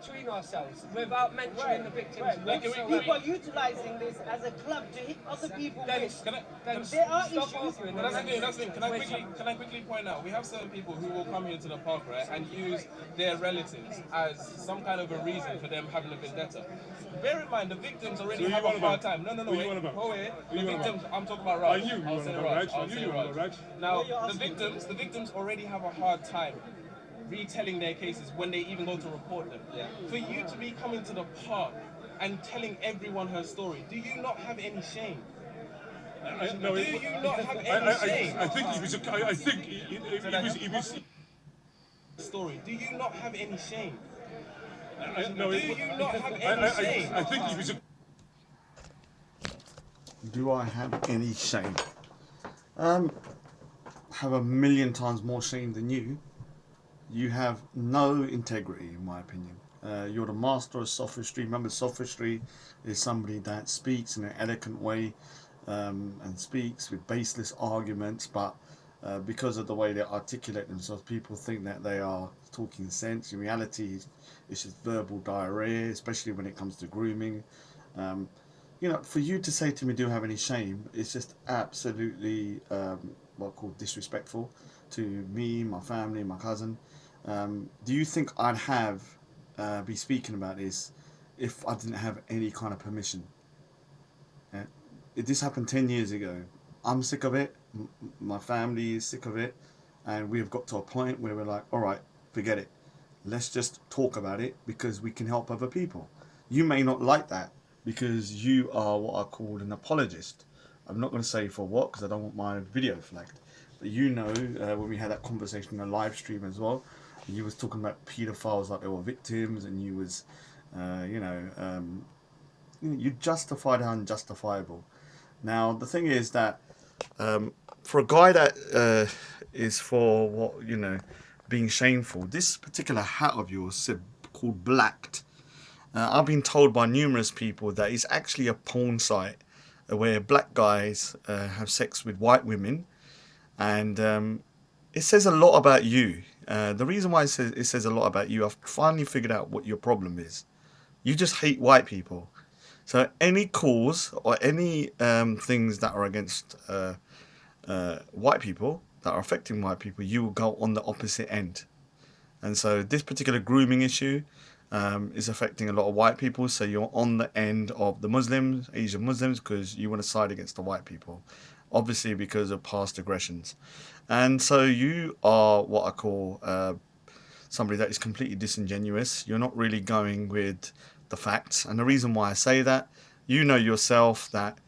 between ourselves without mentioning the victims. People are utilising this as a club to hit other people with. There are issues. That's the thing. Can I quickly point out? We have certain people who will come here to the park, right, and use their relatives as some kind of a reason for them having a vendetta. Bear in mind, the victims already have a hard time. No, wait. The victims, I'm talking about Raj. I'll say Raj. Now, the victims already have a hard time retelling their cases when they even go to report them. Yeah. For you to be coming to the park and telling everyone her story, do you not have any shame? Do you not have any shame? I think he was. Story. Do you not have any shame? Do you not have any shame? I think he was. Do I have any shame? Have a million times more shame than you. You have no integrity, in my opinion. You're the master of sophistry. Remember, sophistry is somebody that speaks in an eloquent way and speaks with baseless arguments, but because of the way they articulate themselves, people think that they are talking sense. In reality, it's just verbal diarrhea, especially when it comes to grooming. You know, for you to say to me, do you have any shame, it's just absolutely what I call disrespectful to me, my family, my cousin. Do you think I'd have be speaking about this if I didn't have any kind of permission? This happened 10 years ago. I'm sick of it. My family is sick of it. And we've got to a point where we're like, all right, forget it. Let's just talk about it because we can help other people. You may not like that because you are what I call an apologist. I'm not going to say for what because I don't want my video flagged. But you know, when we had that conversation on a live stream as well, you was talking about paedophiles like they were victims, and you was, you justified the unjustifiable. Now the thing is that for a guy that is for what being shameful, this particular hat of yours called Blacked. I've been told by numerous people that it's actually a porn site where black guys have sex with white women, and it says a lot about you. The reason why it says a lot about you, I've finally figured out what your problem is. You just hate white people. So any cause or any things that are against white people, that are affecting white people, you will go on the opposite end. And so this particular grooming issue is affecting a lot of white people. So you're on the end of the Muslims, Asian Muslims, because you want to side against the white people, obviously because of past aggressions. And so you are what I call somebody that is completely disingenuous. You're not really going with the facts. And the reason why I say that, you know yourself that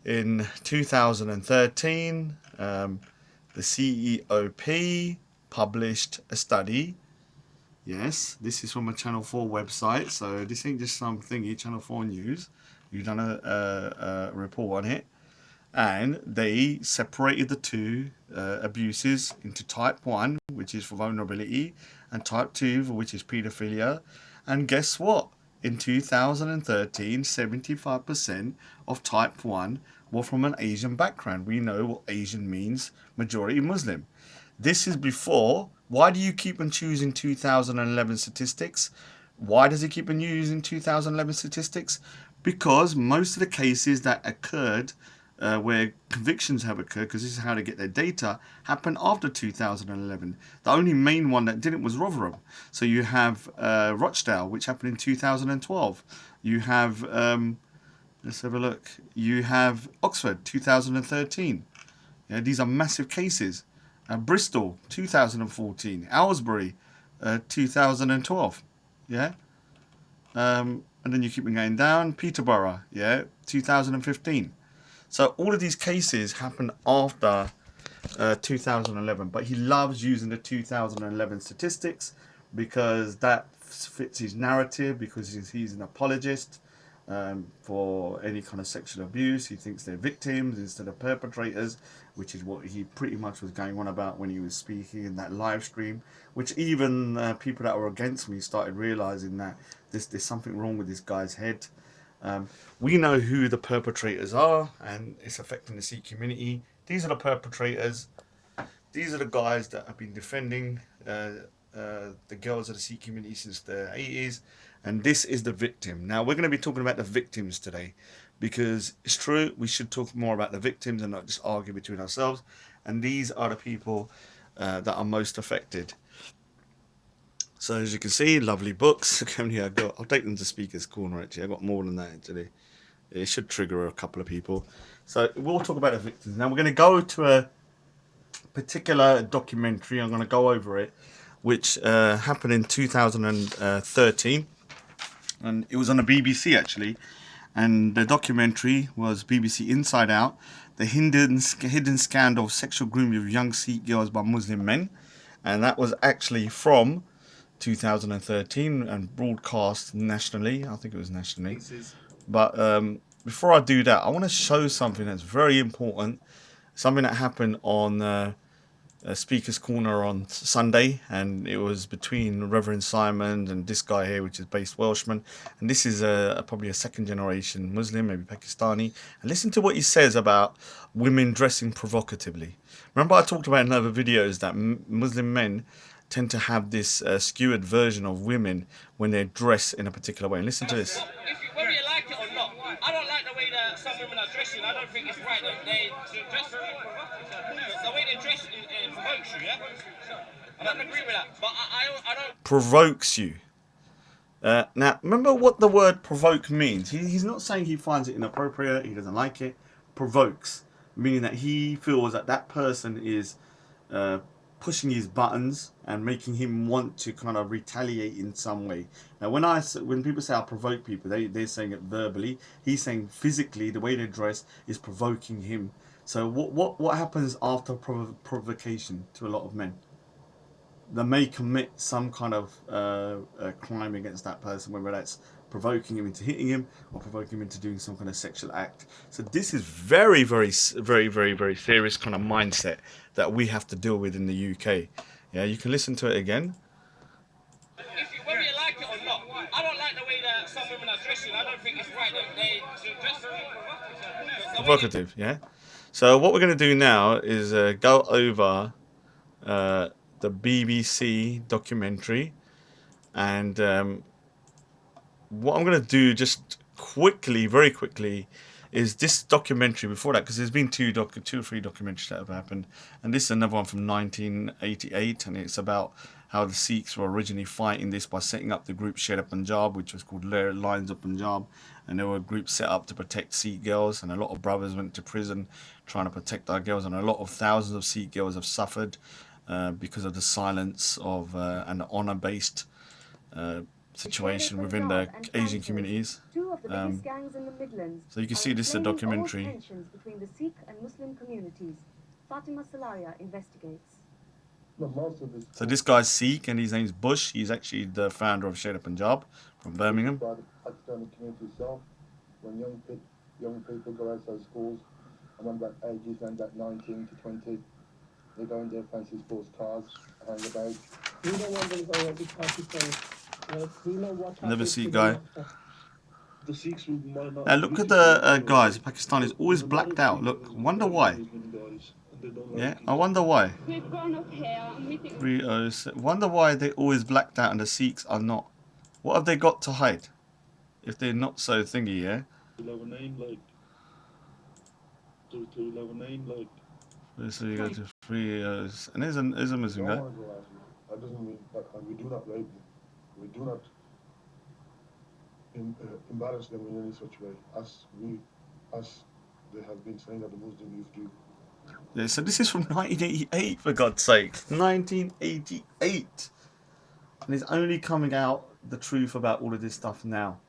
in 2013, the CEOP published a study. Yes, this is from a Channel 4 website, so this ain't just some thingy, Channel 4 News. You've done a report on it. And they separated the two abuses into type 1, which is for vulnerability, and type 2, which is paedophilia. And guess what? In 2013, 75% of type 1 were from an Asian background. We know what Asian means, majority Muslim. This is before. Why do you keep on choosing 2011 statistics? Why does he keep on using 2011 statistics? Because most of the cases that occurred where convictions have occurred, because this is how they get their data, happened after 2011. The only main one that didn't was Rotherham. So you have Rochdale, which happened in 2012. You have, let's have a look. You have Oxford, 2013. Yeah, these are massive cases. Bristol, 2014. Aylesbury, 2012. Yeah. And then you keep going down. Peterborough, yeah, 2015. So all of these cases happened after 2011, but he loves using the 2011 statistics because that fits his narrative, because he's an apologist for any kind of sexual abuse. He thinks they're victims instead of perpetrators, which is what he pretty much was going on about when he was speaking in that live stream, which even people that were against me started realizing that there's something wrong with this guy's head. We know who the perpetrators are, and it's affecting the Sikh community. These are the perpetrators. These are the guys that have been defending the girls of the Sikh community since the 80s, and this is the victim. Now we're going to be talking about the victims today, because it's true we should talk more about the victims and not just argue between ourselves. And these are the people that are most affected. So as you can see, lovely books. I'll take them to speaker's corner. Actually, I got more than that actually. It should trigger a couple of people. So we'll talk about the victims. Now we're going to go to a particular documentary. I'm going to go over it, which happened in 2013, and it was on the BBC actually. And the documentary was BBC Inside Out: The Hidden Scandal of Sexual Grooming of Young Sikh Girls by Muslim Men, and that was actually from 2013 and broadcast nationally. I think it was nationally. But before I do that, I want to show something that's very important. Something that happened on Speaker's Corner on Sunday, and it was between Reverend Simon and this guy here, which is based Welshman, and this is probably a second generation Muslim, maybe Pakistani. And listen to what he says about women dressing provocatively. Remember I talked about in other videos that Muslim men tend to have this skewed version of women when they dress in a particular way. And listen to this. Whether you like it or not, I don't like the way that some women are dressing. I don't think it's right that they dress. The way they dress provokes you, yeah? I don't agree with that, but I don't... Provokes you. Now, remember what the word provoke means. He's not saying he finds it inappropriate, he doesn't like it. Provokes, meaning that he feels that that person is pushing his buttons and making him want to kind of retaliate in some way. Now, when people say I provoke people, they're saying it verbally. He's saying physically, the way they dress is provoking him. So what happens after provocation to a lot of men? They may commit some kind of crime against that person, whether that's provoking him into hitting him or provoking him into doing some kind of sexual act. So this is very, very, very, very, very serious kind of mindset that we have to deal with in the UK. Yeah, you can listen to it again. Whether you like it or not, I don't like the way that some women are dressing. I don't think it's right that they dress provocative. Yeah. So what we're going to do now is go over the BBC documentary, and what I'm going to do just quickly, very quickly, is this documentary before that, because there's been two or three documentaries that have happened, and this is another one from 1988, and it's about how the Sikhs were originally fighting this by setting up the group Sher Punjab, which was called Lions of Punjab, and there were groups set up to protect Sikh girls, and a lot of brothers went to prison trying to protect our girls, and a lot of thousands of Sikh girls have suffered because of the silence of and the honour-based situation within the Asian communities. Two of the biggest gangs in the Midlands. So you can see this is a documentary. Tensions between the Sikh and Muslim communities. Fatima Salaria investigates. So this guy's Sikh and his name's Bush. He's actually the founder of Sher Punjab from Birmingham. By the Pakistani community itself, when young people go outside schools, and when that ages and that 19 to 20, they go in their fancy sports cars, hang about. We don't want them going to Pakistan. We know what Another Sikh guy. The Sikhs might not. Now look at the guys. Pakistanis always blacked out. Look, wonder why. Yeah, I wonder why. We've grown up here and we think... Wonder why they always blacked out and the Sikhs are not. What have they got to hide? If they're not so thingy, yeah? Love a name like... To love a name like... So you go to 3 years. And there's a Muslim guy. That doesn't mean that we do not rape them. We do not embarrass them in any such way. As they have been saying that the Muslim youth do. Yeah, so this is from 1988, for God's sake. 1988. And it's only coming out the truth about all of this stuff now.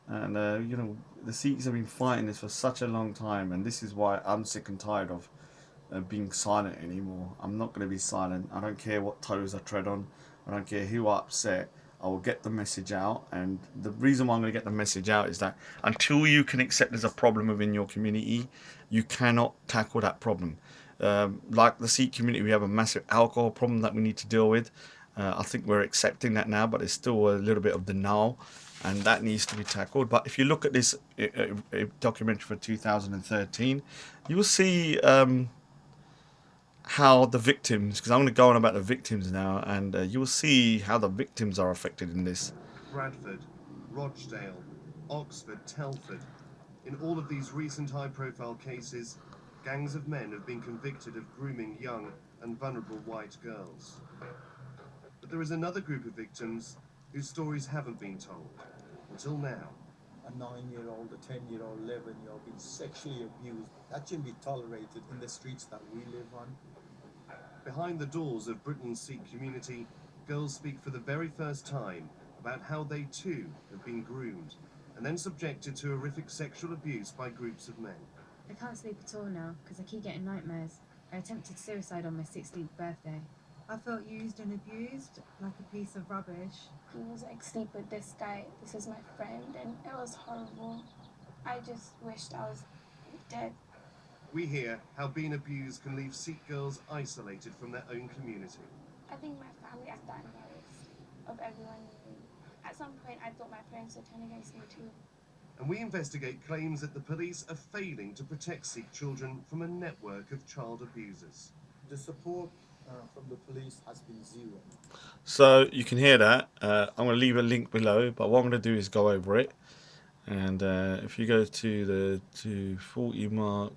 And, you know, the Sikhs have been fighting this for such a long time. And this is why I'm sick and tired of being silent anymore. I'm not going to be silent. I don't care what toes I tread on. I don't care who I upset. I will get the message out. And the reason why I'm going to get the message out is that until you can accept there's a problem within your community, you cannot tackle that problem. Like the Sikh community, we have a massive alcohol problem that we need to deal with. I think we're accepting that now, but there's still a little bit of denial, and that needs to be tackled. But if you look at this documentary for 2013, you will see how the victims, because I'm going to go on about the victims now, and you will see how the victims are affected in this. Bradford, Rochdale, Oxford, Telford. In all of these recent high-profile cases, gangs of men have been convicted of grooming young and vulnerable white girls. But there is another group of victims whose stories haven't been told, until now. A 9-year-old, a 10-year-old, 11-year-old being sexually abused. That shouldn't be tolerated in the streets that we live on. Behind the doors of Britain's Sikh community, girls speak for the very first time about how they too have been groomed and then subjected to horrific sexual abuse by groups of men. I can't sleep at all now because I keep getting nightmares. I attempted suicide on my 16th birthday. I felt used and abused like a piece of rubbish. He was like, sleep with this guy, this is my friend, and it was horrible. I just wished I was dead. We hear how being abused can leave Sikh girls isolated from their own community. I think my family has that embarrassed of everyone. At some point, I thought my parents would turn against me too. And we investigate claims that the police are failing to protect Sikh children from a network of child abusers. The support from the police has been zero. So you can hear that. I'm going to leave a link below, but what I'm going to do is go over it. And if you go to the 240 mark.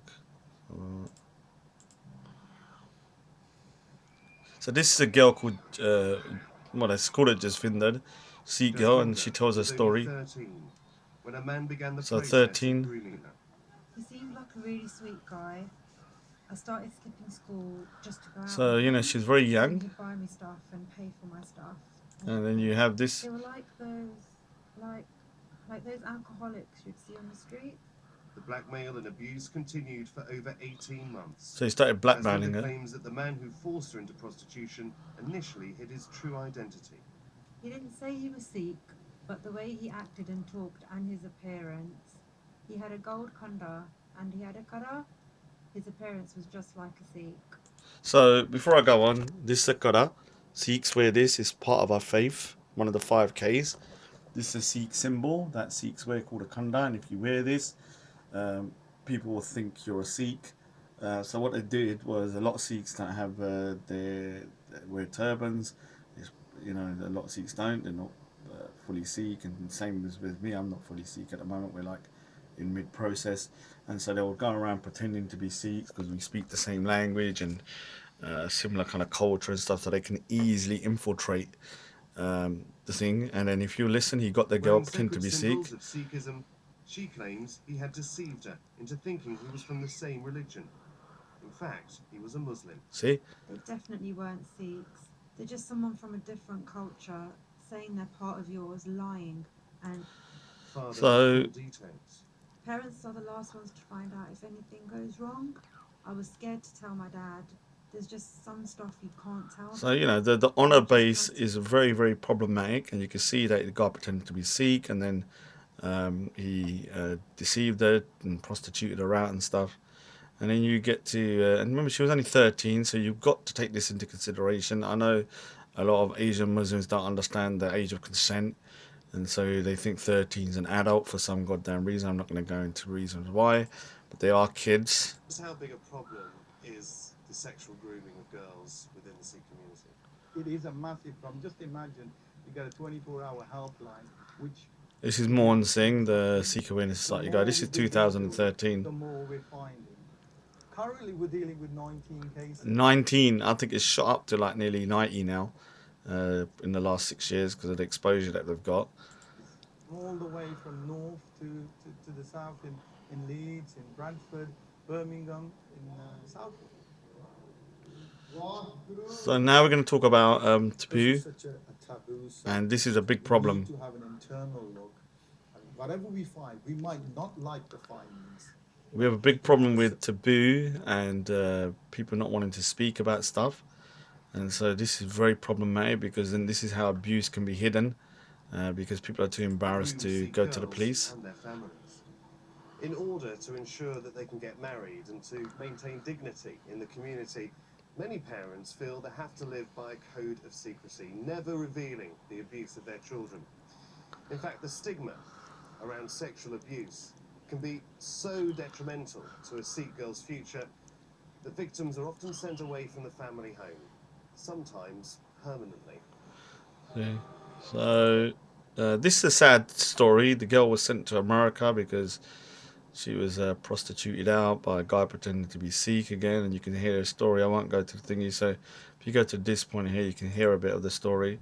So this is a girl called, well, it's called it just Vindad, Sikh girl, and she tells her story. 13, when a man began the So process 13. of grooming her. He seemed like a really sweet guy. I started skipping school just to go out. So, you know, she's very young. He'd buy me stuff and pay for my stuff. And then you have this. They were like those, like those alcoholics you'd see on the street. The blackmail and abuse continued for over 18 months. So he started blackmailing her. Claims that the man who forced her into prostitution initially hid his true identity. He didn't say he was Sikh, but the way he acted and talked and his appearance, he had a gold kanda and he had a kara. His appearance was just like a Sikh. So before I go on, this is a kara. Sikhs wear this. It's part of our faith, one of the 5 Ks. This is a Sikh symbol that Sikhs wear called a kanda, and if you wear this, people will think you're a Sikh. So what they did was a lot of Sikhs don't have they wear turbans. You know, a lot of Sikhs don't. They're not fully Sikh, and same as with me. I'm not fully Sikh at the moment. We're like in mid-process, and so they will go around pretending to be Sikhs because we speak the same language and similar kind of culture and stuff, so they can easily infiltrate the thing. And then if you listen, he got the girl pretend to be Sikh. Of Sikhism, she claims he had deceived her into thinking he was from the same religion. In fact, he was a Muslim. See? They definitely weren't Sikhs. They're just someone from a different culture saying they're part of yours, lying. And so parents are the last ones to find out if anything goes wrong. I was scared to tell my dad. There's just some stuff you can't tell. So, you know, the honour base is very, very problematic, and you can see that the guy pretended to be Sikh, and then he deceived her and prostituted her out and stuff. And then you get to, and remember she was only 13, so you've got to take this into consideration. I know a lot of Asian Muslims don't understand the age of consent, and so they think 13 is an adult for some goddamn reason. I'm not going to go into reasons why, but they are kids. How big a problem is the sexual grooming of girls within the Sikh community? It is a massive problem. Just imagine you got a 24-hour helpline, which... This is Mohan Singh, the Sikh Awareness Society guy. This is 2013. The more we're finding. Currently, we're dealing with 19 cases. 19. I think it's shot up to like nearly 90 now in the last 6 years because of the exposure that they've got. All the way from north to the south in Leeds, in Bradford, Birmingham, in Southwood. So now we're going to talk about taboo, Such a taboo, so and this is a big problem. We need to have an internal look. And whatever we find, we might not like the findings. We have a big problem with taboo and people not wanting to speak about stuff, and so this is very problematic because then this is how abuse can be hidden because people are too embarrassed to go to the police. And their families. In order to ensure that they can get married and to maintain dignity in the community, many parents feel they have to live by a code of secrecy, never revealing the abuse of their children. In fact, the stigma around sexual abuse can be so detrimental to a Sikh girl's future, The victims are often sent away from the family home, sometimes permanently. Yeah. So this is a sad story. The girl was sent to America because she was prostituted out by a guy pretending to be Sikh again, and you can hear her story. I won't go to the thingy, so if you go to this point here, you can hear a bit of the story.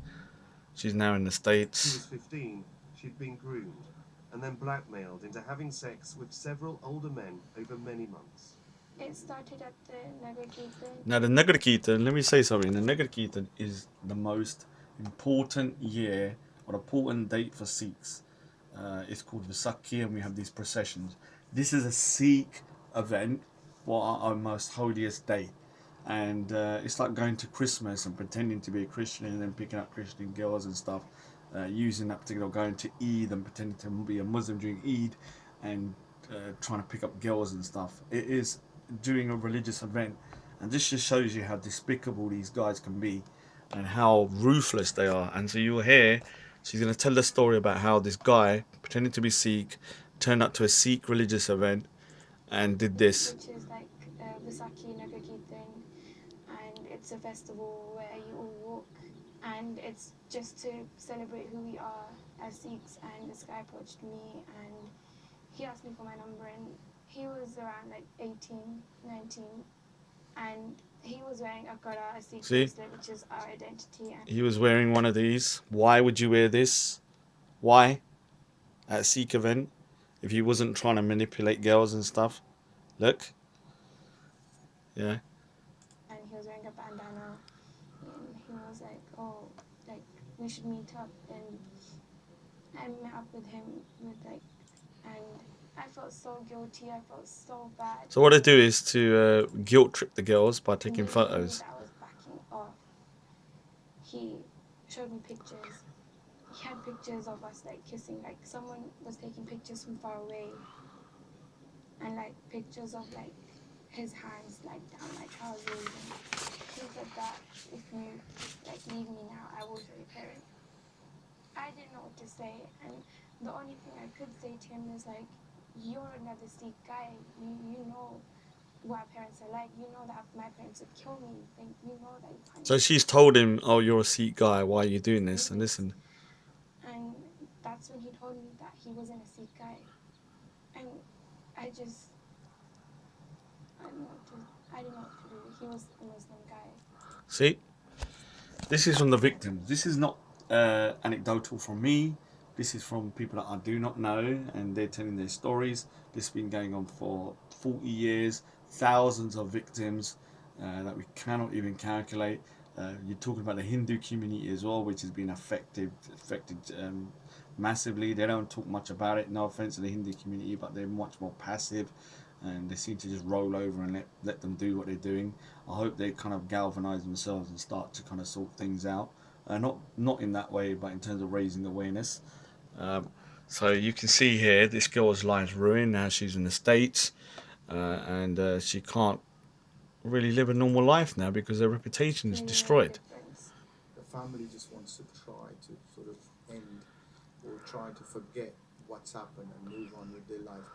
She's now in the States. She was 15. She'd been groomed and then blackmailed into having sex with several older men over many months. It started at the Nagar Kirtan. Now the Nagar Kirtan, let me say something. The Nagar Kirtan is the most important year or important date for Sikhs. It's called Vaisakhi, and we have these processions. This is a Sikh event, what our most holiest day. And it's like going to Christmas and pretending to be a Christian and then picking up Christian girls and stuff, using that particular, going to Eid and pretending to be a Muslim during Eid and trying to pick up girls and stuff. It is doing a religious event, and this just shows you how despicable these guys can be and how ruthless they are. And so you'll hear, she's going to tell the story about how this guy, pretending to be Sikh, turned up to a Sikh religious event and did this. Which is like Vaisakhi Nagar Kirtan, and it's a festival where you all walk, and it's just to celebrate who we are as Sikhs. And this guy approached me and he asked me for my number, and he was around like 18, 19, and he was wearing a kara, a Sikh bracelet, which is our identity. And He was wearing one of these. Why would you wear this? Why? At a Sikh event? If he wasn't trying to manipulate girls and stuff. Look. Yeah. And he was wearing a bandana, and he was like, oh, like, we should meet up. And I met up with him and I felt so guilty, I felt so bad. So what I do is to guilt trip the girls by taking photos. I was backing off. He showed me pictures. He had pictures of us like kissing, like someone was taking pictures from far away, and like pictures of like his hands like down my trousers. And he said that if you like leave me now, I will show your parents. I didn't know what to say, and the only thing I could say to him is like, you're another Sikh guy. You know what our parents are like. You know that my parents would kill me. You know that you can't. So she's told him, oh, you're a Sikh guy, why are you doing this? And listen. And that's when he told me that he wasn't a Sikh guy. And I didn't know what to do. He was a Muslim guy. See? This is from the victims. This is not anecdotal from me. This is from people that I do not know, and they're telling their stories. This has been going on for 40 years, thousands of victims that we cannot even calculate. You're talking about the Hindu community as well, which has been affected massively. They don't talk much about it. No offense to the Hindu community, but they're much more passive, and they seem to just roll over and let them do what they're doing. I hope they kind of galvanize themselves and start to kind of sort things out. Not in that way, but in terms of raising awareness. So you can see here, this girl's life's ruined. Now she's in the States, and she can't really live a normal life now because her reputation is destroyed. The family just wants to try to sort of end or try to forget what's happened and move on with their life.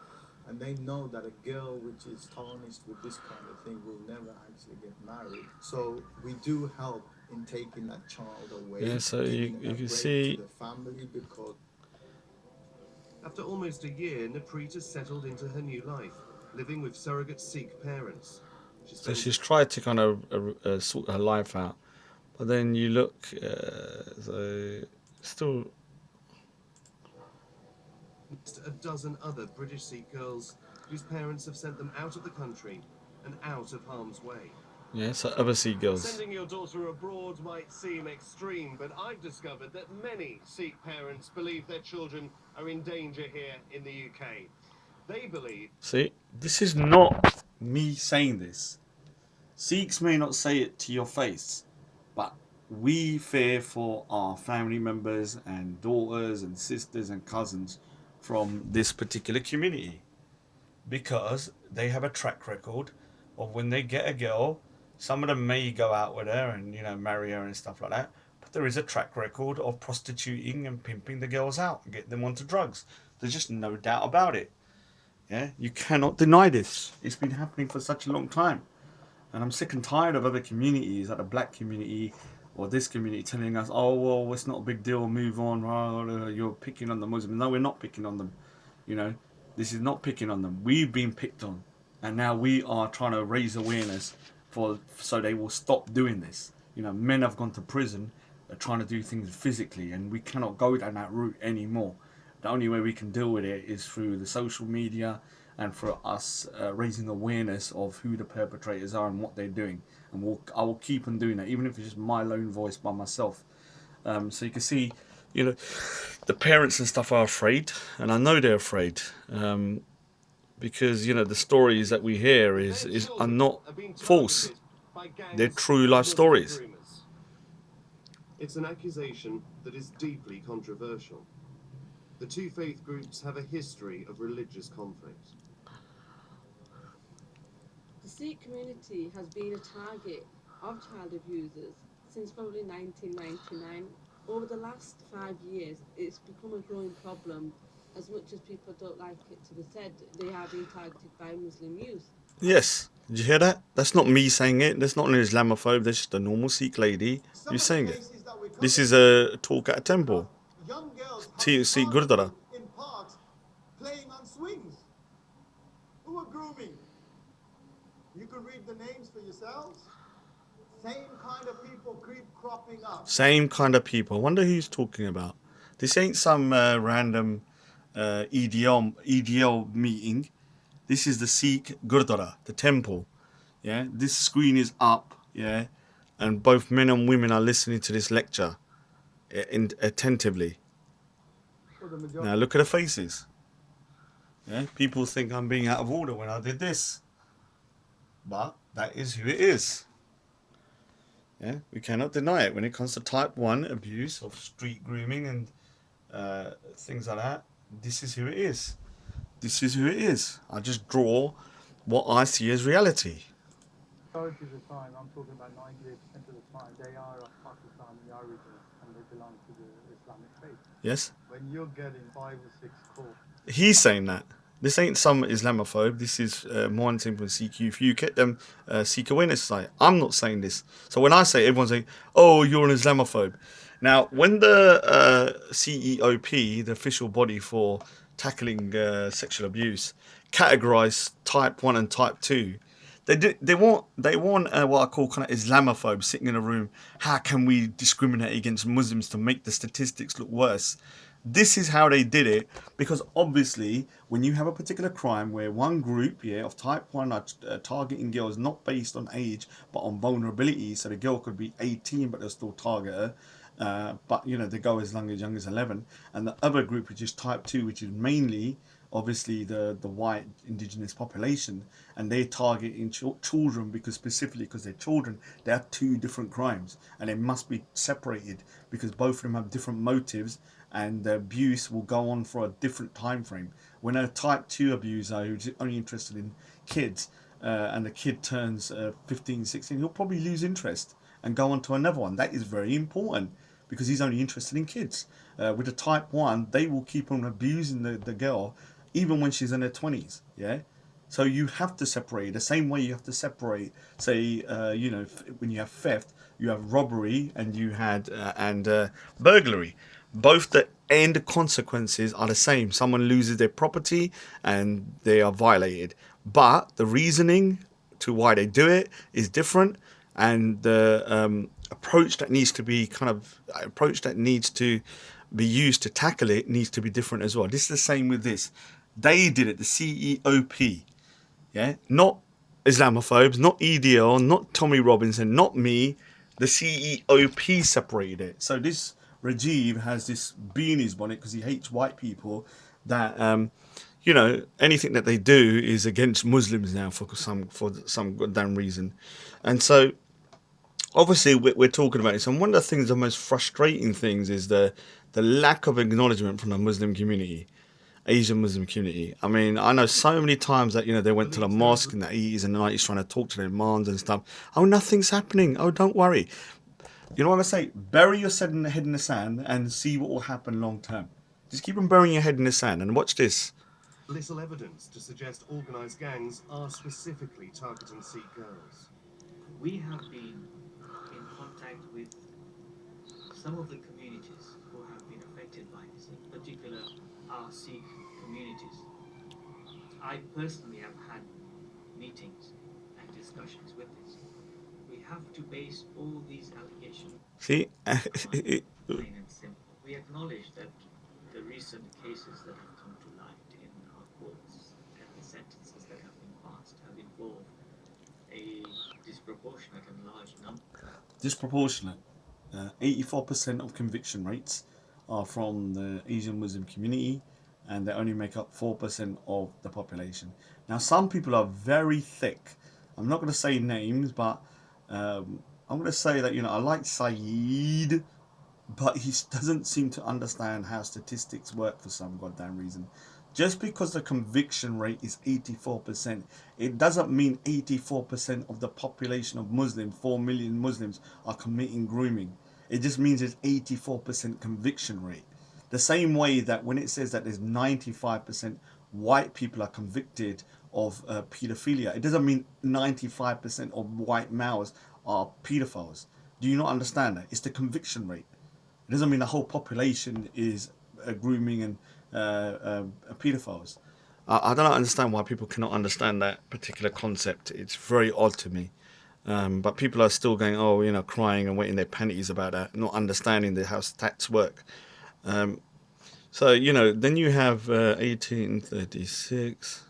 And they know that a girl which is tarnished with this kind of thing will never actually get married. So we do help in taking that child away. Yeah, so you can see the family, because after almost a year, Naprita settled into her new life, living with surrogate Sikh parents. so she's tried to kind of sort her life out, but then you look, so still. A dozen other British Sikh girls whose parents have sent them out of the country and out of harm's way. Yeah, so other Sikh girls. Sending your daughter abroad might seem extreme, but I've discovered that many Sikh parents believe their children are in danger here in the UK. They believe... See, this is not me saying this. Sikhs may not say it to your face, but we fear for our family members and daughters and sisters and cousins from this particular community, because they have a track record of when they get a girl, some of them may go out with her and, you know, marry her and stuff like that, but there is a track record of prostituting and pimping the girls out and getting them onto drugs. There's just no doubt about it. Yeah, you cannot deny this. It's been happening for such a long time. And I'm sick and tired of other communities, like the black community or this community, telling us, oh, well, it's not a big deal, move on, you're picking on the Muslims. No, we're not picking on them. You know, this is not picking on them. We've been picked on. And now we are trying to raise awareness so they will stop doing this. You know, men have gone to prison, trying to do things physically, and we cannot go down that route anymore. The only way we can deal with it is through the social media and for us raising awareness of who the perpetrators are and what they're doing. And I will keep on doing that, even if it's just my lone voice by myself. So you can see, you know, the parents and stuff are afraid, and I know they're afraid, because, you know, the stories that we hear are not false. They're true life stories. It's an accusation that is deeply controversial. The two faith groups have a history of religious conflict. The Sikh community has been a target of child abusers since probably 1999. Over the last 5 years, it's become a growing problem. As much as people don't like it to be said, they are being targeted by Muslim youth. Yes. Did you hear that? That's not me saying it. That's not an Islamophobe. That's just a normal Sikh lady who's saying it. This is a talk at a temple. Sikh Gurdwara. In parks, playing on swings. Who are grooming? You can read the names for yourselves. Same kind of people keep cropping up. Same kind of people. I wonder who he's talking about. This ain't some random EDL meeting. This is the Sikh Gurdwara, the temple. Yeah, this screen is up. Yeah, and both men and women are listening to this lecture attentively. Now look at the faces. Yeah, people think I'm being out of order when I did this, but that is who it is. Yeah, we cannot deny it when it comes to type 1 abuse of street grooming and things like that. This is who it is. This is who it is. I just draw what I see as reality. Majority of the time, I'm talking about 98% of the time, they are of Pakistani origin and they belong to the Islamic faith. Yes? When you're getting 5 or 6 calls. He's saying that. This ain't some Islamophobe. This is more than simple Sikh youth. You get them Sikh Awareness Society. I'm not saying this. So when I say it, everyone's saying, oh, you're an Islamophobe. Now, when the CEOP, the official body for tackling sexual abuse, categorise type 1 and type 2, they want what I call kind of Islamophobes sitting in a room. How can we discriminate against Muslims to make the statistics look worse? This is how they did it, because obviously when you have a particular crime where one group of type 1 are targeting girls not based on age but on vulnerability, so the girl could be 18 but they'll still target her, but you know they go as young as 11, and the other group which is type 2, which is mainly obviously the white indigenous population, and they target in children specifically because they're children. They have two different crimes and they must be separated because both of them have different motives, and the abuse will go on for a different time frame. When a type 2 abuser who's only interested in kids and the kid turns 15, 16, he'll probably lose interest and go on to another one. That is very important because he's only interested in kids. With a type 1, they will keep on abusing the girl even when she's in her 20s. Yeah. So you have to separate the same way you have to separate, say, you know, when you have theft, you have robbery, and you had burglary. Both the end consequences are the same. Someone loses their property and they are violated, but the reasoning to why they do it is different, and the approach that needs to be used to tackle it needs to be different as well. This is the same with this. They did it, the CEOP, yeah, not Islamophobes, not EDL, not Tommy Robinson, not me. The CEOP separated it. So this Reggie has this bee in his bonnet because he hates white people, that you know, anything that they do is against Muslims now for some goddamn reason. And so obviously we're talking about this, and one of the things, the most frustrating things, is the lack of acknowledgement from the Muslim community, Asian Muslim community. I mean, I know so many times that, you know, they went to the mosque in the 80s and 90s trying to talk to their imams and stuff. Oh, nothing's happening. Oh, don't worry. You know what I say? Bury your head in the sand and see what will happen long term. Just keep on burying your head in the sand and watch this. Little evidence to suggest organised gangs are specifically targeting Sikh girls. we have been in contact with some of the communities who have been affected by this, in particular our Sikh communities. I personally have had meetings and discussions with this. We have to base all these allegations See, plain and simple. We acknowledge that the recent cases that have come to light in our courts and the sentences that have been passed have involved a disproportionate and large number. disproportionate. 84% of conviction rates are from the Asian Muslim community, and they only make up 4% of the population. Now, some people are very thick. I'm not going to say names, but I'm going to say that, you know, I like Saeed, but he doesn't seem to understand how statistics work for some goddamn reason. Just because the conviction rate is 84%, it doesn't mean 84% of the population of Muslims, 4 million Muslims, are committing grooming. It just means it's 84% conviction rate. The same way that when it says that there's 95% white people are convicted of paedophilia, it doesn't mean 95% of white males are pedophiles. Do you not understand that? It's the conviction rate. It doesn't mean the whole population is grooming and pedophiles. I don't understand why people cannot understand that particular concept. It's very odd to me. But people are still going, oh, you know, crying and wetting their panties about that, not understanding how stats work. So, you know, then you have 1836.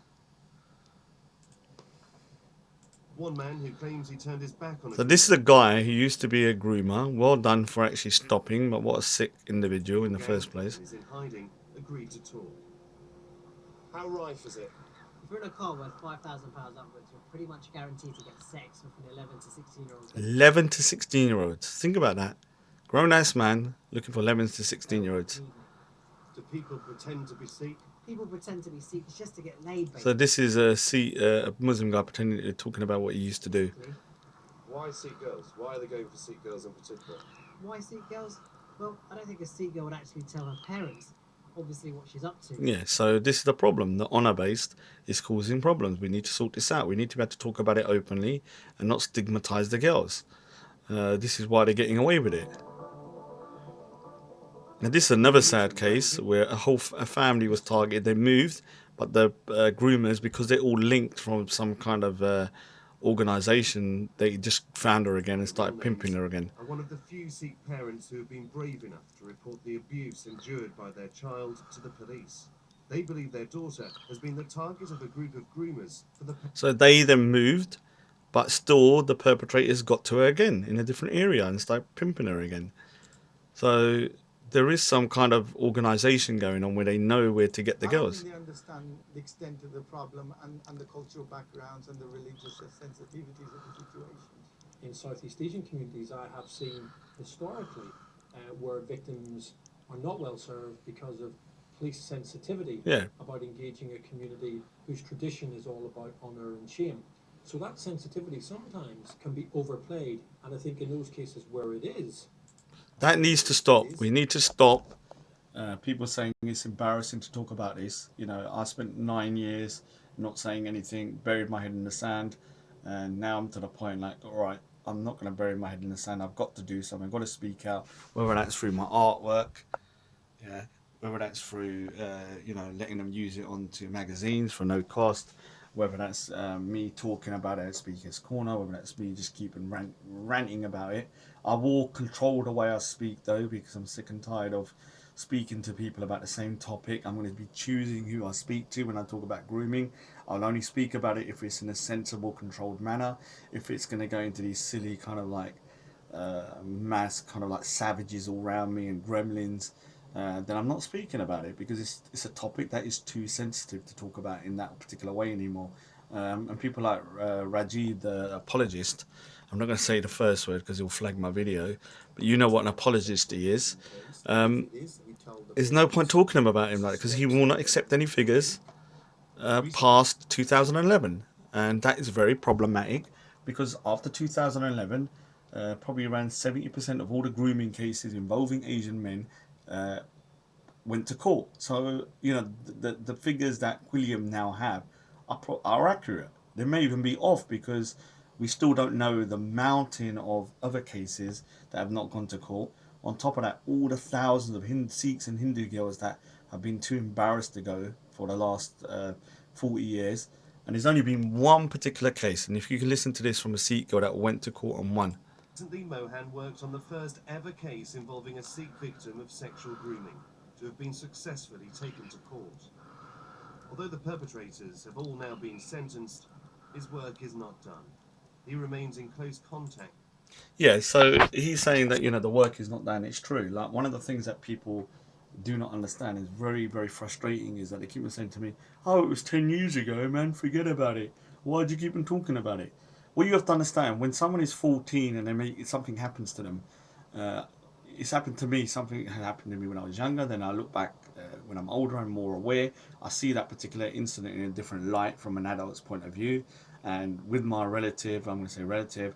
One man who claims he turned his back on So this is a guy who used to be a groomer. Well done for actually stopping, but what a sick individual in the first place. is in hiding, agreed to talk. How rife is it? If you're in a car worth £5,000 upwards, you're pretty much guaranteed to get sex with an 11 to 16-year-old. 11 to 16-year-olds. Think about that. Grown-ass man looking for 11 to 16-year-olds. Do people pretend to be Sikh? People pretend to be Sikh just to get laid, basically. So this is a Muslim guy pretending talking about what he used to do. Why Sikh girls? Why are they going for Sikh girls in particular? Why Sikh girls? Well, I don't think a Sikh girl would actually tell her parents, obviously, what she's up to. Yeah, so this is the problem. The honour-based is causing problems. We need to sort this out. We need to be able to talk about it openly and not stigmatise the girls. This is why they're getting away with it. Now this is another sad case where a whole family was targeted. They moved, but the groomers, because they're all linked from some kind of organisation, they just found her again and started pimping her again. Are one of the few Sikh parents who have been brave enough to report the abuse endured by their child to the police. They believe their daughter has been the target of a group of groomers for the... So they then moved, but still the perpetrators got to her again in a different area and started pimping her again. So there is some kind of organisation going on where they know where to get the girls. They understand the extent of the problem and the cultural backgrounds and the religious sensitivities of the situations. In Southeast Asian communities, I have seen historically where victims are not well served because of police sensitivity about engaging a community whose tradition is all about honour and shame. So that sensitivity sometimes can be overplayed, and I think in those cases where it is, that needs to stop. We need to stop people saying it's embarrassing to talk about this. You know, I spent 9 years not saying anything, buried my head in the sand, and now I'm to the point like, all right, I'm not going to bury my head in the sand. I've got to do something. I've got to speak out, whether that's through my artwork, whether that's through, you know, letting them use it onto magazines for no cost, whether that's me talking about it at Speaker's Corner, whether that's me just keeping ranting about it. I will control the way I speak though, because I'm sick and tired of speaking to people about the same topic. I'm going to be choosing who I speak to when I talk about grooming. I'll only speak about it if it's in a sensible, controlled manner. If it's going to go into these silly kind of like mass kind of like savages all around me and gremlins, then I'm not speaking about it, because it's a topic that is too sensitive to talk about in that particular way anymore. And people like Reggie the Apologist, I'm not going to say the first word because he'll flag my video, but you know what an apologist he is. There's no point talking about him like that, because he will not accept any figures past 2011, and that is very problematic, because after 2011 probably around 70% of all the grooming cases involving Asian men went to court. So, you know, the figures that William now have are accurate. They may even be off, because We still don't know the mountain of other cases that have not gone to court. On top of that, all the thousands of Sikhs and Hindu girls that have been too embarrassed to go for the last 40 years. And there's only been one particular case. And if you can listen to this from a Sikh girl that went to court and won. Recently, Mohan worked on the first ever case involving a Sikh victim of sexual grooming to have been successfully taken to court. Although the perpetrators have all now been sentenced, his work is not done. He remains in close contact. Yeah, so he's saying that, you know, the work is not done. It's true. Like, one of the things that people do not understand is very, very frustrating is that they keep on saying to me, oh, it was 10 years ago, man, forget about it. Why do you keep on talking about it? Well, you have to understand, when someone is 14 and something happens to them, it's happened to me, something had happened to me when I was younger, then I look back when I'm older and more aware, I see that particular incident in a different light from an adult's point of view. And with my relative, I'm going to say relative,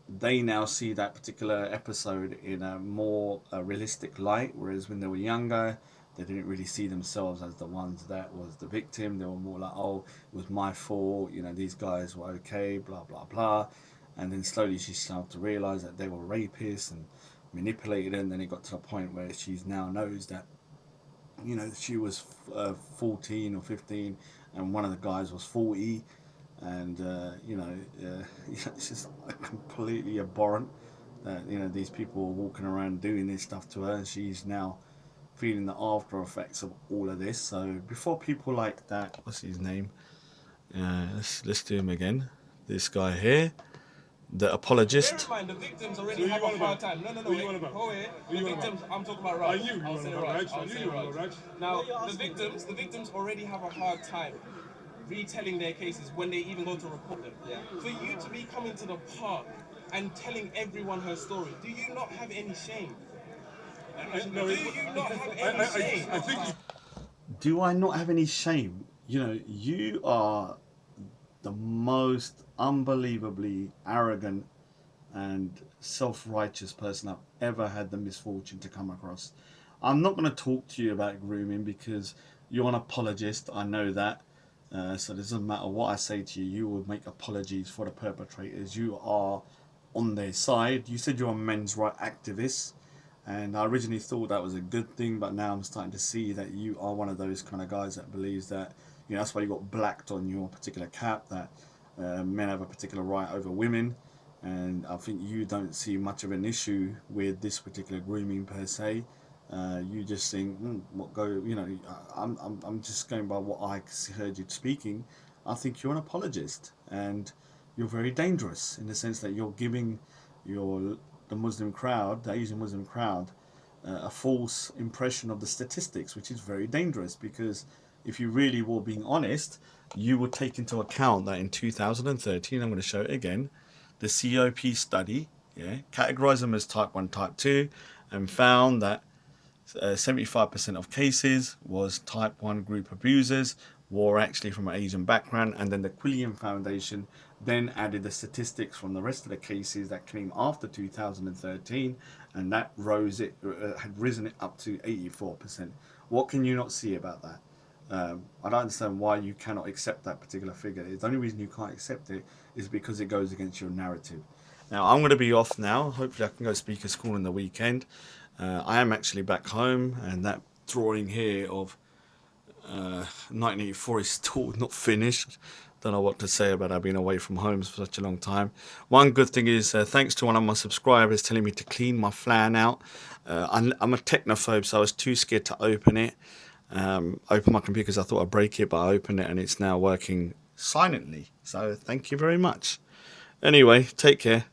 they now see that particular episode in a more realistic light, whereas when they were younger, they didn't really see themselves as the ones that was the victim. They were more like, oh, it was my fault, you know, these guys were okay, blah, blah, blah. And then slowly she started to realise that they were rapists and manipulated her, and then it got to the point where she now knows that, you know, she was 14 or 15 and one of the guys was 40. And you know, it's just completely abhorrent that, you know, these people are walking around doing this stuff to her, and she's now feeling the after effects of all of this. So before people like that, what's his name? Let's do him again. This guy here, the apologist. Bear in mind, the victims already have a hard time. No, wait. The victims, I'm talking about Raj. I'll say Raj. Now, the victims already have a hard time retelling their cases when they even go to report them. Yeah. For you to be coming to the park and telling everyone her story, do you not have any shame? Do I not have any shame? You know, you are the most unbelievably arrogant and self-righteous person I've ever had the misfortune to come across. I'm not going to talk to you about grooming because you're an apologist, I know that. So it doesn't matter what I say to you, you will make apologies for the perpetrators. You are on their side. You said you're a men's rights activist, and I originally thought that was a good thing, but now I'm starting to see that you are one of those kind of guys that believes that, you know, that's why you got blacked on your particular cap, that men have a particular right over women. And I think you don't see much of an issue with this particular grooming per se. You just think, what go? You know, I'm just going by what I heard you speaking. I think you're an apologist, and you're very dangerous in the sense that you're giving the Muslim crowd, the Asian Muslim crowd, a false impression of the statistics, which is very dangerous. Because if you really were being honest, you would take into account that in 2013, I'm going to show it again, the CEOP study, categorized them as type 1, type 2, and found that 75% of cases was type 1 group abusers were actually from an Asian background. And then the Quillian Foundation then added the statistics from the rest of the cases that came after 2013, and that had risen it up to 84%. What can you not see about that? I don't understand why you cannot accept that particular figure. The only reason you can't accept it is because it goes against your narrative. Now, I'm going to be off now. Hopefully I can go speak at school on the weekend. I am actually back home, and that drawing here of 1984 is still not finished. Don't know what to say about I've been away from home for such a long time. One good thing is, thanks to one of my subscribers telling me to clean my flan out. I'm a technophobe, so I was too scared to open it. Open my computer because I thought I'd break it, but I opened it and it's now working silently. So thank you very much. Anyway, take care.